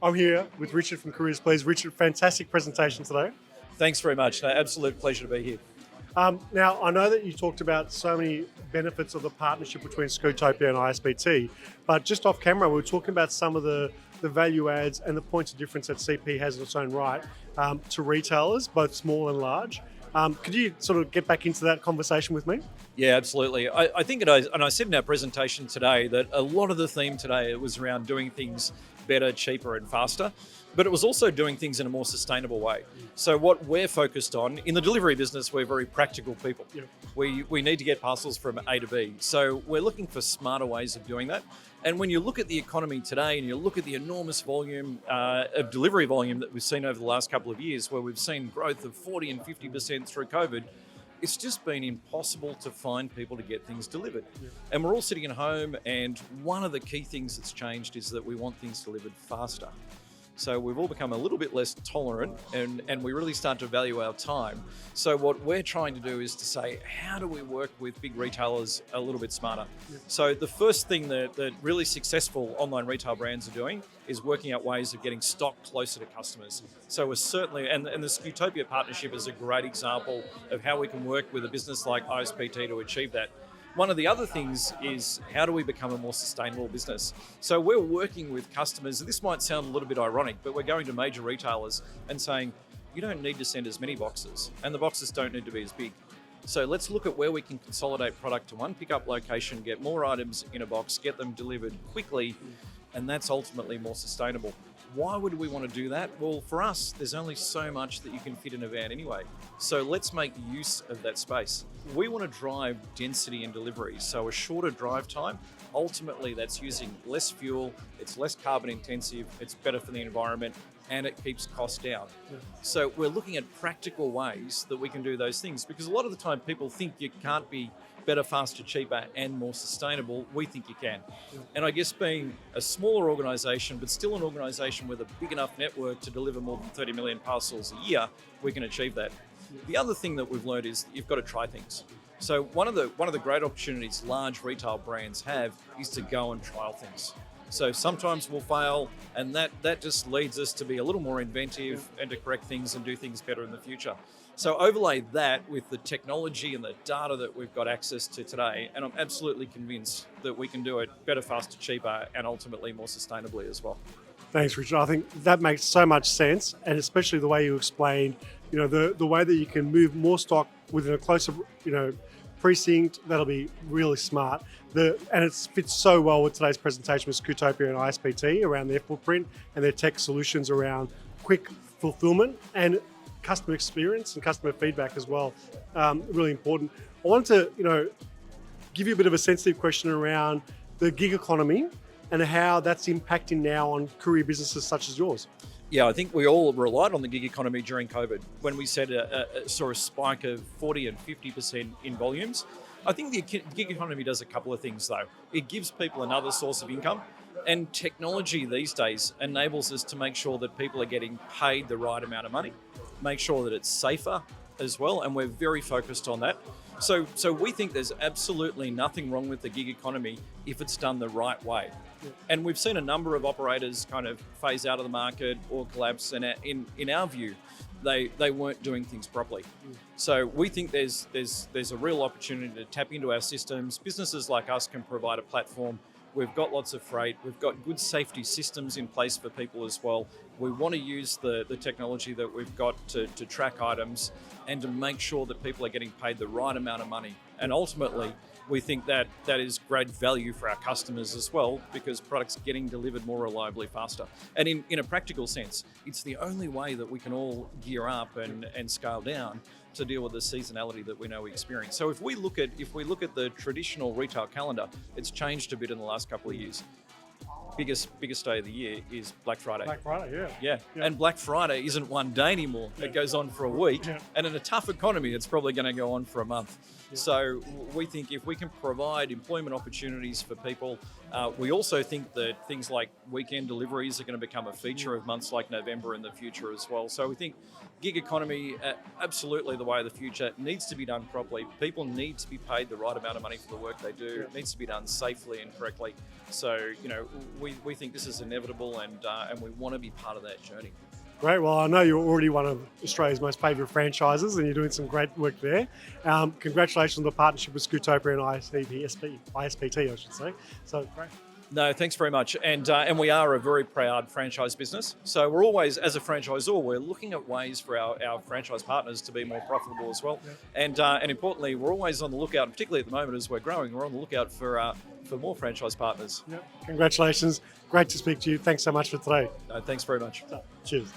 I'm here with Richard from Careers Please. Richard, fantastic presentation today. Thanks very much. No, absolute pleasure to be here. Now, I know that you talked about so many benefits of the partnership between Scootopia and ISPT, but just off camera, we were talking about some of the value adds and the points of difference that CP has in its own right to retailers, both small and large. Could you sort of get back into that conversation with me? Yeah, absolutely. I think, and I said in our presentation today, that a lot of the theme today was around doing things better, cheaper and faster, but it was also doing things in a more sustainable way. So what we're focused on, in the delivery business, we're very practical people. Yeah. We need to get parcels from A to B. So we're looking for smarter ways of doing that. And when you look at the economy today and you look at the enormous volume of delivery volume that we've seen over the last couple of years, where we've seen growth of 40 and 50% through COVID, it's just been impossible to find people to get things delivered. Yeah. And we're all sitting at home, and one of the key things that's changed is that we want things delivered faster. So we've all become a little bit less tolerant and we really start to value our time. So what we're trying to do is to say, how do we work with big retailers a little bit smarter? Yeah. So the first thing that really successful online retail brands are doing is working out ways of getting stock closer to customers. So we're certainly, and the Scootopia partnership is a great example of how we can work with a business like ISPT to achieve that. One of the other things is, how do we become a more sustainable business? So we're working with customers, and this might sound a little bit ironic, but we're going to major retailers and saying, you don't need to send as many boxes, and the boxes don't need to be as big. So let's look at where we can consolidate product to one pickup location, get more items in a box, get them delivered quickly, and that's ultimately more sustainable. Why would we want to do that? Well, for us, there's only so much that you can fit in a van anyway. So let's make use of that space. We want to drive density in delivery, so a shorter drive time. Ultimately, that's using less fuel, it's less carbon intensive, it's better for the environment, and it keeps costs down. Yeah. So we're looking at practical ways that we can do those things, because a lot of the time people think you can't be better, faster, cheaper and more sustainable. We think you can. And I guess being a smaller organisation, but still an organisation with a big enough network to deliver more than 30 million parcels a year, we can achieve that. The other thing that we've learned is you've got to try things. So one of the great opportunities large retail brands have is to go and trial things. So sometimes we'll fail, and that just leads us to be a little more inventive and to correct things and do things better in the future. So overlay that with the technology and the data that we've got access to today, and I'm absolutely convinced that we can do it better, faster, cheaper, and ultimately more sustainably as well. Thanks, Richard. I think that makes so much sense, and especially the way you explained, the way that you can move more stock within a closer, precinct. That'll be really smart. And it fits so well with today's presentation with Scootopia and ISPT around their footprint and their tech solutions around quick fulfillment and customer experience and customer feedback as well. Really important. I wanted to, give you a bit of a sensitive question around the gig economy and how that's impacting now on courier businesses such as yours. Yeah, I think we all relied on the gig economy during COVID when we saw a spike of 40 and 50% in volumes. I think the gig economy does a couple of things though. It gives people another source of income, and technology these days enables us to make sure that people are getting paid the right amount of money, make sure that it's safer as well, and we're very focused on that. So we think there's absolutely nothing wrong with the gig economy if it's done the right way. Yeah. And we've seen a number of operators kind of phase out of the market or collapse, and in our view, they weren't doing things properly. So we think there's a real opportunity to tap into our systems. Businesses like us can provide a platform. We've got lots of freight. We've got good safety systems in place for people as well. We want to use the technology that we've got to track items and to make sure that people are getting paid the right amount of money. And ultimately, we think that is great value for our customers as well, because products getting delivered more reliably faster. And in a practical sense, it's the only way that we can all gear up and scale down to deal with the seasonality that we know we experience. So if we look at the traditional retail calendar, it's changed a bit in the last couple of years. Biggest day of the year is Black Friday. Black Friday, Yeah. And Black Friday isn't one day anymore. Yeah. It goes on for a week. Yeah. And in a tough economy, it's probably going to go on for a month. So we think if we can provide employment opportunities for people, we also think that things like weekend deliveries are going to become a feature of months like November in the future as well. So we think gig economy, absolutely the way of the future, needs to be done properly. People need to be paid the right amount of money for the work they do. It needs to be done safely and correctly. So, we think this is inevitable, and we want to be part of that journey. Great. Well, I know you're already one of Australia's most favourite franchises, and you're doing some great work there. Congratulations on the partnership with Scootopia and ISPT, I should say. So great. No, thanks very much. And we are a very proud franchise business. So we're always, as a franchisor, we're looking at ways for our franchise partners to be more profitable as well. Yeah. And importantly, we're always on the lookout, particularly at the moment as we're growing, we're on the lookout for more franchise partners. Yep. Congratulations. Great to speak to you. Thanks so much for today. No, thanks very much. Cheers.